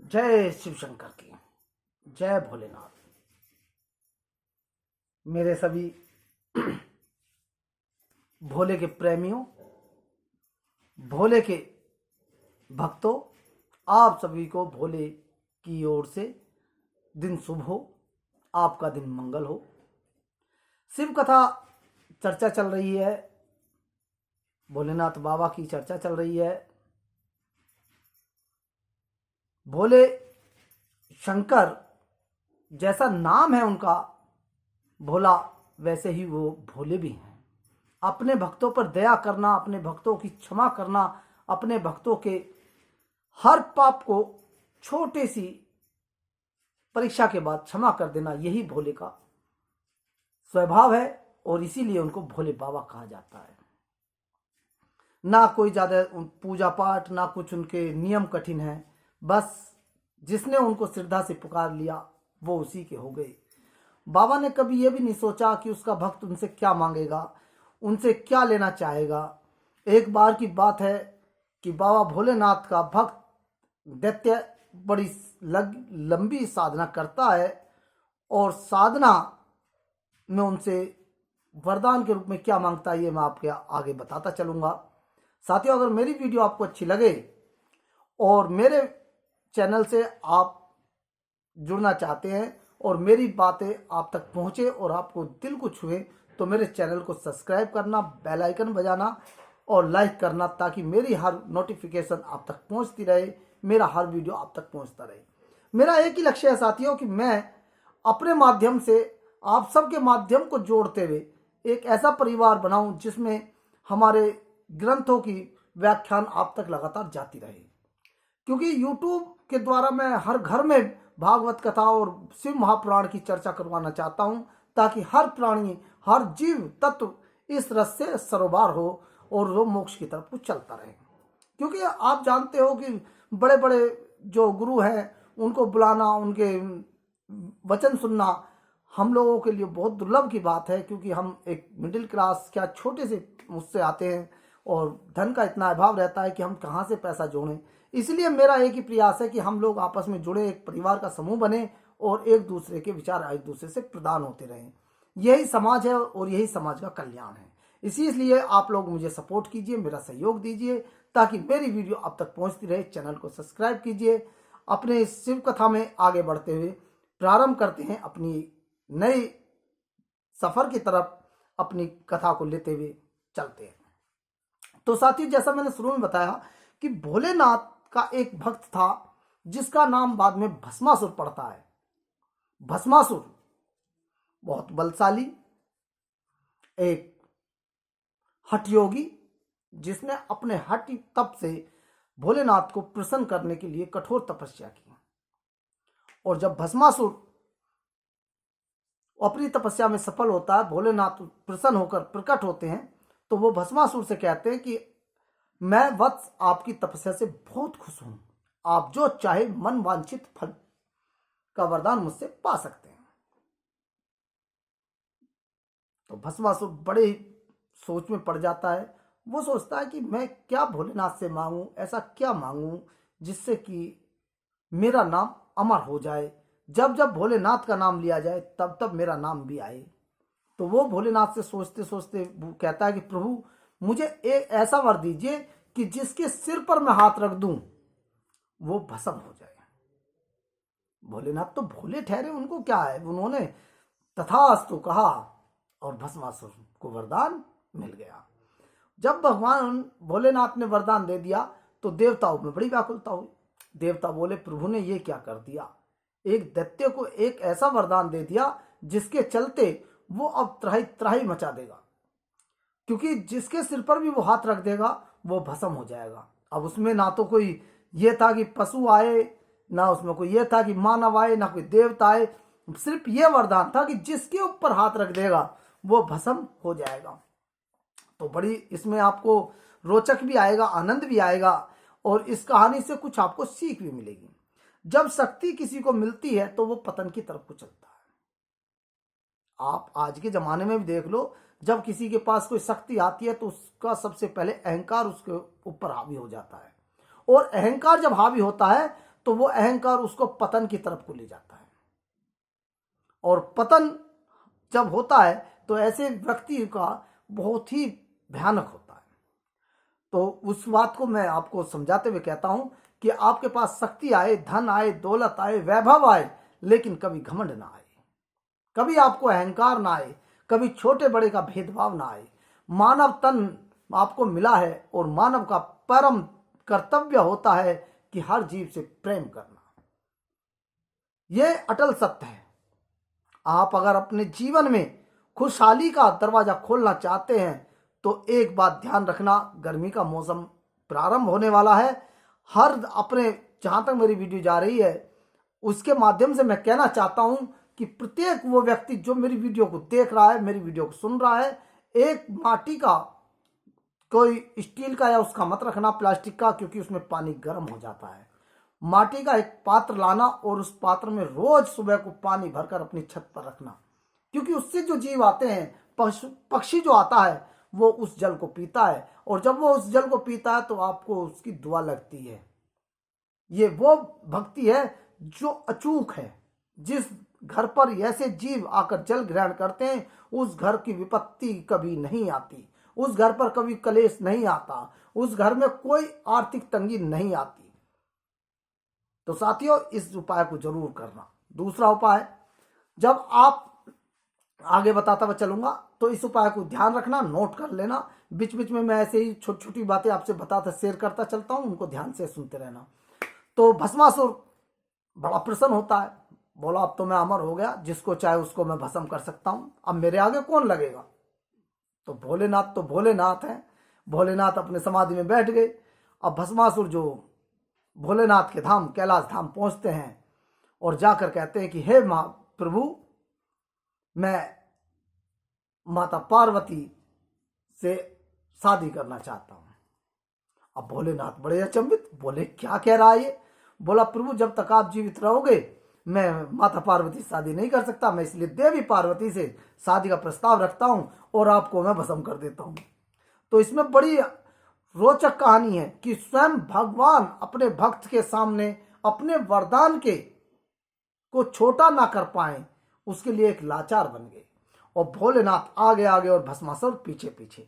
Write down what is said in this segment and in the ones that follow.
जय शिव शंकर की जय भोलेनाथ। मेरे सभी भोले के प्रेमियों, भोले के भक्तों, आप सभी को भोले की ओर से दिन शुभ हो, आपका दिन मंगल हो। शिव कथा चर्चा चल रही है, भोलेनाथ बाबा की चर्चा चल रही है। भोले शंकर जैसा नाम है उनका भोला, वैसे ही वो भोले भी हैं। अपने भक्तों पर दया करना, अपने भक्तों की क्षमा करना, अपने भक्तों के हर पाप को छोटी सी परीक्षा के बाद क्षमा कर देना, यही भोले का स्वभाव है और इसीलिए उनको भोले बाबा कहा जाता है। ना कोई ज़्यादा पूजा पाठ, ना कुछ उनके नियम कठिन है, बस जिसने उनको श्रद्धा से पुकार लिया वो उसी के हो गए। बाबा ने कभी ये भी नहीं सोचा कि उसका भक्त उनसे क्या मांगेगा, उनसे क्या लेना चाहेगा। एक बार की बात है कि बाबा भोलेनाथ का भक्त दैत्य बड़ी लंबी साधना करता है और साधना में उनसे वरदान के रूप में क्या मांगता है ये मैं आपके आगे बताता चलूँगा। साथियों, अगर मेरी वीडियो आपको अच्छी लगे और मेरे चैनल से आप जुड़ना चाहते हैं और मेरी बातें आप तक पहुंचे और आपको दिल को छुए, तो मेरे चैनल को सब्सक्राइब करना, बेल आइकन बजाना और लाइक करना, ताकि मेरी हर नोटिफिकेशन आप तक पहुंचती रहे, मेरा हर वीडियो आप तक पहुंचता रहे। मेरा एक ही लक्ष्य है साथियों कि मैं अपने माध्यम से आप सबके माध्यम को जोड़ते हुए एक ऐसा परिवार बनाऊं जिसमें हमारे ग्रंथों की व्याख्यान आप तक लगातार जाती रहे। क्योंकि YouTube के द्वारा मैं हर घर में भागवत कथा और शिव महापुराण की चर्चा करवाना चाहता हूं, ताकि हर प्राणी, हर जीव तत्व इस रस से सरोबार हो और वो मोक्ष की तरफ चलता रहे। क्योंकि आप जानते हो कि बड़े बड़े जो गुरु हैं उनको बुलाना, उनके वचन सुनना हम लोगों के लिए बहुत दुर्लभ की बात है, क्योंकि हम एक मिडिल क्लास क्या छोटे से उससे आते हैं और धन का इतना अभाव रहता है कि हम कहाँ से पैसा जोड़ें। इसलिए मेरा एक ही प्रयास है कि हम लोग आपस में जुड़े, एक परिवार का समूह बने और एक दूसरे के विचार एक दूसरे से प्रदान होते रहें। यही समाज है और यही समाज का कल्याण है। इसीलिए आप लोग मुझे सपोर्ट कीजिए, मेरा सहयोग दीजिए, ताकि मेरी वीडियो आप तक पहुंचती रहे। चैनल को सब्सक्राइब कीजिए। अपने शिव कथा में आगे बढ़ते हुए प्रारंभ करते हैं अपनी नई सफर की तरफ, अपनी कथा को लेते हुए चलते हैं। तो साथियों, जैसा मैंने शुरू में बताया कि भोलेनाथ का एक भक्त था जिसका नाम बाद में भस्मासुर पड़ता है। भस्मासुर बहुत बलशाली एक हठ योगी, जिसने अपने हठ तप से भोलेनाथ को प्रसन्न करने के लिए कठोर तपस्या की। और जब भस्मासुर अपनी तपस्या में सफल होता है, भोलेनाथ प्रसन्न होकर प्रकट होते हैं, तो वो भस्मासुर से कहते हैं कि मैं वत्स आपकी तपस्या से बहुत खुश हूं, आप जो चाहे मन वांछित फल का वरदान मुझसे पा सकते हैं। तो भस्मासुर बड़े ही सोच में पड़ जाता है। वो सोचता है कि मैं क्या भोलेनाथ से मांगूं, ऐसा क्या मांगूं जिससे कि मेरा नाम अमर हो जाए, जब जब भोलेनाथ का नाम लिया जाए तब तब मेरा नाम भी आए। तो वो भोलेनाथ से सोचते सोचते कहता है कि प्रभु, मुझे एक ऐसा वर दीजिए कि जिसके सिर पर मैं हाथ रख दूं वो भस्म हो जाए। भोलेनाथ तो भोले ठहरे, उनको क्या है, उन्होंने तथास्तु कहा और भस्मासुर को वरदान मिल गया। जब भगवान भोलेनाथ ने वरदान दे दिया तो देवताओं में बड़ी व्याकुलता हुई। देवता बोले, प्रभु ने ये क्या कर दिया, एक दैत्य को एक ऐसा वरदान दे दिया जिसके चलते वो अब त्राही त्राही मचा देगा, क्योंकि जिसके सिर पर भी वो हाथ रख देगा वो भस्म हो जाएगा। अब उसमें ना तो कोई ये था कि पशु आए, ना उसमें कोई ये था कि मानव आए, ना कोई देवता आए, सिर्फ ये वरदान था कि जिसके ऊपर हाथ रख देगा वो भस्म हो जाएगा। तो बड़ी इसमें आपको रोचक भी आएगा, आनंद भी आएगा और इस कहानी से कुछ आपको सीख भी मिलेगी। जब शक्ति किसी को मिलती है तो वो पतन की तरफ को चलता है। आप आज के जमाने में भी देख लो, जब किसी के पास कोई शक्ति आती है तो उसका सबसे पहले अहंकार उसके ऊपर हावी हो जाता है, और अहंकार जब हावी होता है तो वो अहंकार उसको पतन की तरफ को ले जाता है। और पतन जब होता है तो ऐसे व्यक्ति का बहुत ही भयानक होता है। तो उस बात को मैं आपको समझाते हुए कहता हूं कि आपके पास शक्ति आए, धन आए, दौलत आए, वैभव आए, लेकिन कभी घमंड ना आए, कभी आपको अहंकार ना आए, कभी छोटे बड़े का भेदभाव ना आए। मानव तन आपको मिला है और मानव का परम कर्तव्य होता है कि हर जीव से प्रेम करना। यह अटल सत्य है। आप अगर अपने जीवन में खुशहाली का दरवाजा खोलना चाहते हैं तो एक बात ध्यान रखना, गर्मी का मौसम प्रारंभ होने वाला है। हर अपने जहां तक मेरी वीडियो जा रही है उसके माध्यम से मैं कहना चाहता हूं कि प्रत्येक वो व्यक्ति जो मेरी वीडियो को देख रहा है, मेरी वीडियो को सुन रहा है, एक माटी का, कोई स्टील का या उसका मत रखना, प्लास्टिक का, क्योंकि उसमें पानी गर्म हो जाता है। माटी का एक पात्र लाना और उस पात्र में रोज सुबह को पानी भरकर अपनी छत पर रखना, क्योंकि उससे जो जीव आते हैं, पक्षी जो आता है वो उस जल को पीता है, और जब वो उस जल को पीता है तो आपको उसकी दुआ लगती है। ये वो भक्ति है जो अचूक है। जिस घर पर ऐसे जीव आकर जल ग्रहण करते हैं उस घर की विपत्ति कभी नहीं आती, उस घर पर कभी कलेश नहीं आता, उस घर में कोई आर्थिक तंगी नहीं आती। तो साथियों, इस उपाय को जरूर करना। दूसरा उपाय, जब आप आगे बताता हुआ चलूंगा तो इस उपाय को ध्यान रखना, नोट कर लेना। बीच बीच में मैं ऐसे ही छोटी छोटी बातें आपसे बताता शेयर करता चलता हूं, उनको ध्यान से सुनते रहना। तो भस्मासुर बड़ा प्रसन्न होता है, बोला अब तो मैं अमर हो गया, जिसको चाहे उसको मैं भस्म कर सकता हूं, अब मेरे आगे कौन लगेगा। तो भोलेनाथ है, भोलेनाथ अपने समाधि में बैठ गए। अब भस्मासुर जो भोलेनाथ के धाम कैलाश धाम पहुंचते हैं और जाकर कहते हैं कि हे प्रभु, मैं माता पार्वती से शादी करना चाहता हूं। अब भोलेनाथ बड़े अचंभित, बोले क्या कह रहा है ये। बोला प्रभु, जब तक आप जीवित रहोगे मैं माता पार्वती से शादी नहीं कर सकता, मैं इसलिए देवी पार्वती से शादी का प्रस्ताव रखता हूं और आपको मैं भस्म कर देता हूं। तो इसमें बड़ी रोचक कहानी है कि स्वयं भगवान अपने भक्त के सामने अपने वरदान के को छोटा ना कर पाए, उसके लिए एक लाचार बन गए, और भोलेनाथ आगे आगे और भस्मासुर पीछे पीछे।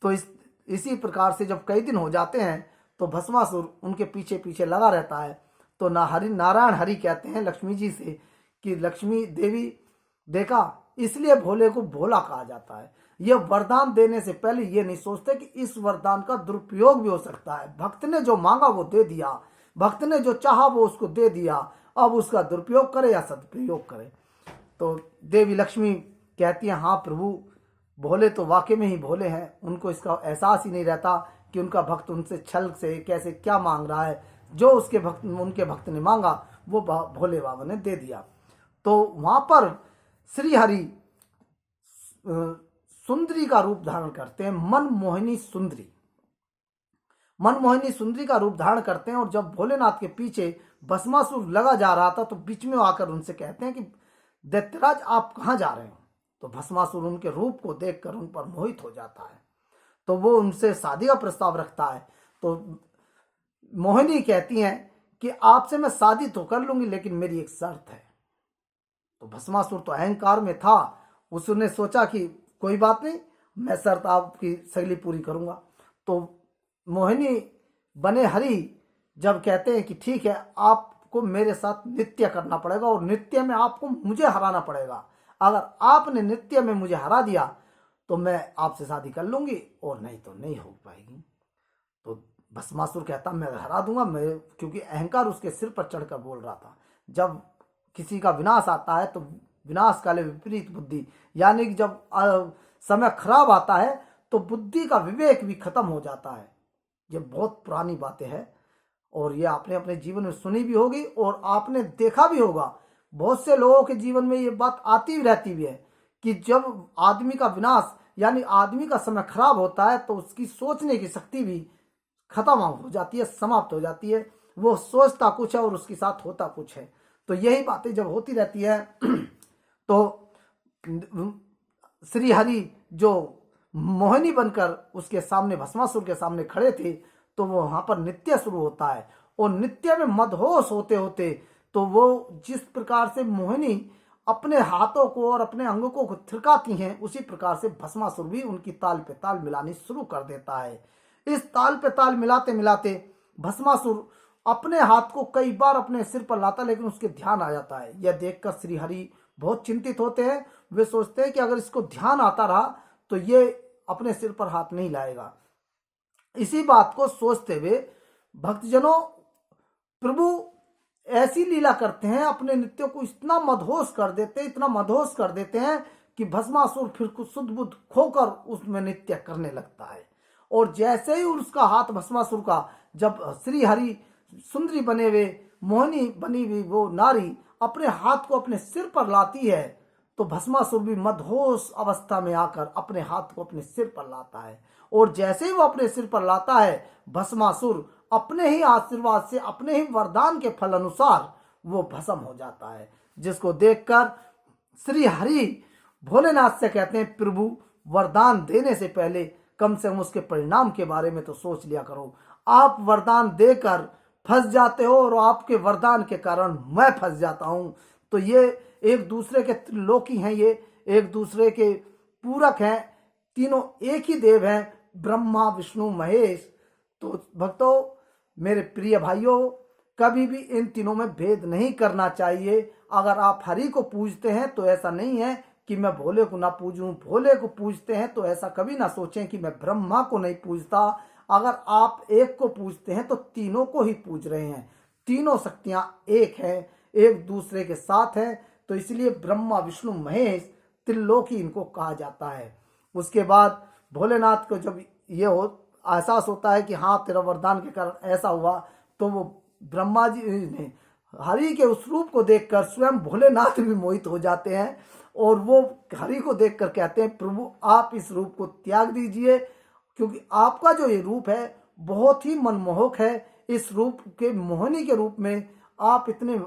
तो इसी प्रकार से जब कई दिन हो जाते हैं तो भस्मासुर उनके पीछे पीछे लगा रहता है। तो नारायण हरि कहते हैं लक्ष्मी जी से कि लक्ष्मी देवी, देखा, इसलिए भोले को भोला कहा जाता है। यह वरदान देने से पहले ये नहीं सोचते कि इस वरदान का दुरुपयोग भी हो सकता है। भक्त ने जो मांगा वो दे दिया, भक्त ने जो चाहा वो उसको दे दिया, अब उसका दुरुपयोग करे या सदुपयोग करे। तो देवी लक्ष्मी कहती है, हाँ प्रभु, भोले तो वाकई में ही भोले हैं, उनको इसका एहसास ही नहीं रहता कि उनका भक्त उनसे छल से कैसे क्या मांग रहा है। जो उनके भक्त ने मांगा वो भोले बाबा ने दे दिया। तो वहां पर श्री हरि सुंदरी का रूप धारण करते हैं, मनमोहिनी सुंदरी का रूप धारण करते हैं। और जब भोलेनाथ के पीछे भस्मासुर लगा जा रहा था तो बीच में आकर उनसे कहते हैं कि दैत्यराज आप कहाँ जा रहे हो। तो भस्मासुर उनके रूप को देखकर उन पर मोहित हो जाता है, तो वो उनसे शादी का प्रस्ताव रखता है। तो मोहिनी कहती हैं कि आपसे मैं शादी तो कर लूंगी, लेकिन मेरी एक शर्त है। तो भस्मासुर तो अहंकार में था, उसने सोचा कि कोई बात नहीं, मैं शर्त आपकी सगली पूरी करूंगा। तो मोहिनी बने हरि जब कहते हैं कि ठीक है, आपको मेरे साथ नृत्य करना पड़ेगा और नृत्य में आपको मुझे हराना पड़ेगा। अगर आपने नृत्य में मुझे हरा दिया तो मैं आपसे शादी कर लूंगी, और नहीं तो नहीं हो पाएगी। तो भस्मासुर कहता मैं हरा दूंगा, मैं, क्योंकि अहंकार उसके सिर पर चढ़कर बोल रहा था। जब किसी का विनाश आता है तो विनाश काले विपरीत बुद्धि, यानी कि जब समय खराब आता है तो बुद्धि का विवेक भी खत्म हो जाता है। ये बहुत पुरानी बातें हैं और ये आपने अपने जीवन में सुनी भी होगी और आपने देखा भी होगा। बहुत से लोगों के जीवन में ये बात आती भी रहती भी है कि जब आदमी का विनाश यानी आदमी का समय खराब होता है तो उसकी सोचने की शक्ति भी खत्म हो जाती है, समाप्त हो जाती है। वो सोचता कुछ है और उसके साथ होता कुछ है। तो यही बातें जब होती रहती है तो श्री हरि जो मोहिनी बनकर उसके सामने भस्मासुर के सामने खड़े थे, तो वो वहां पर नृत्य शुरू होता है और नित्य में मदहोश होते होते तो वो जिस प्रकार से मोहिनी अपने हाथों को और अपने अंगों को थिरकाती हैं, उसी प्रकार से भस्मासुर भी उनकी ताल पे ताल मिलानी शुरू कर देता है। इस ताल पे ताल मिलाते मिलाते भस्मासुर अपने हाथ को कई बार अपने सिर पर लाता, लेकिन उसके ध्यान आ जाता है। यह देखकर श्री हरि बहुत चिंतित होते हैं। वे सोचते हैं कि अगर इसको ध्यान आता रहा तो ये अपने सिर पर हाथ नहीं लाएगा। इसी बात को सोचते हुए भक्तजनों प्रभु ऐसी लीला करते हैं, अपने नृत्य को इतना मदहोश कर देते हैं, इतना मदहोश कर देते हैं कि भस्मासुर फिर कुछ शुद्ध बुद्ध खोकर उसमें नृत्य करने लगता है। और जैसे ही उसका हाथ भस्मासुर का, जब श्री हरि सुंदरी बने हुए मोहिनी बनी हुई वो नारी अपने हाथ को अपने सिर पर लाती है, तो भस्मासुर भी मदहोश अवस्था में आकर अपने हाथ को अपने सिर पर लाता है। और जैसे ही वो अपने सिर पर लाता है, भस्मासुर अपने ही आशीर्वाद से, अपने ही वरदान के फल अनुसार वो भस्म हो जाता है। जिसको देखकर श्री हरि भोलेनाथ से कहते हैं, प्रभु वरदान देने से पहले कम से कम उसके परिणाम के बारे में तो सोच लिया करो। आप वरदान देकर फंस जाते हो और आपके वरदान के कारण मैं फंस जाता हूं। तो ये एक दूसरे के त्रिलोकी हैं, ये एक दूसरे के पूरक हैं, तीनों एक ही देव हैं, ब्रह्मा विष्णु महेश। तो भक्तों, मेरे प्रिय भाइयों, कभी भी इन तीनों में भेद नहीं करना चाहिए। अगर आप हरि को पूजते हैं तो ऐसा नहीं है कि मैं भोले को ना पूजूं, भोले को पूजते हैं तो ऐसा कभी ना सोचें कि मैं ब्रह्मा को नहीं पूजता। अगर आप एक को पूजते हैं तो तीनों को ही पूज रहे हैं। तीनों शक्तियां एक हैं, एक दूसरे के साथ हैं। तो इसलिए ब्रह्मा विष्णु महेश त्रिलोकी इनको कहा जाता है। उसके बाद भोलेनाथ को जब ये एहसास होता है कि हाँ तेरा वरदान के कारण ऐसा हुआ, तो वो ब्रह्मा जी ने हरि के उस रूप को देखकर स्वयं भोलेनाथ भी मोहित हो जाते हैं और वो हरि को देखकर कहते हैं, प्रभु आप इस रूप को त्याग दीजिए, क्योंकि आपका जो ये रूप है बहुत ही मनमोहक है। इस रूप के मोहिनी के रूप में आप इतने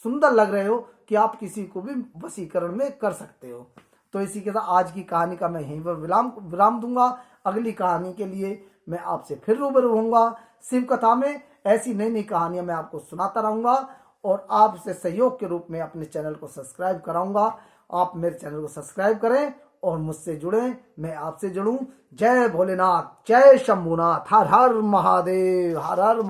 सुंदर लग रहे हो कि आप किसी को भी वशीकरण में कर सकते हो। तो इसी के साथ आज की कहानी का मैं यहीं पर विराम दूंगा। अगली कहानी के लिए मैं आपसे फिर रूबरू होऊंगा। शिव कथा में ऐसी नई नई कहानियां मैं आपको सुनाता रहूंगा और आपसे सहयोग के रूप में अपने चैनल को सब्सक्राइब कराऊंगा। आप मेरे चैनल को सब्सक्राइब करें और मुझसे जुड़ें, मैं आपसे जुड़ूं। जय भोलेनाथ, जय शंभुनाथ, हर हर महादेव, हर हर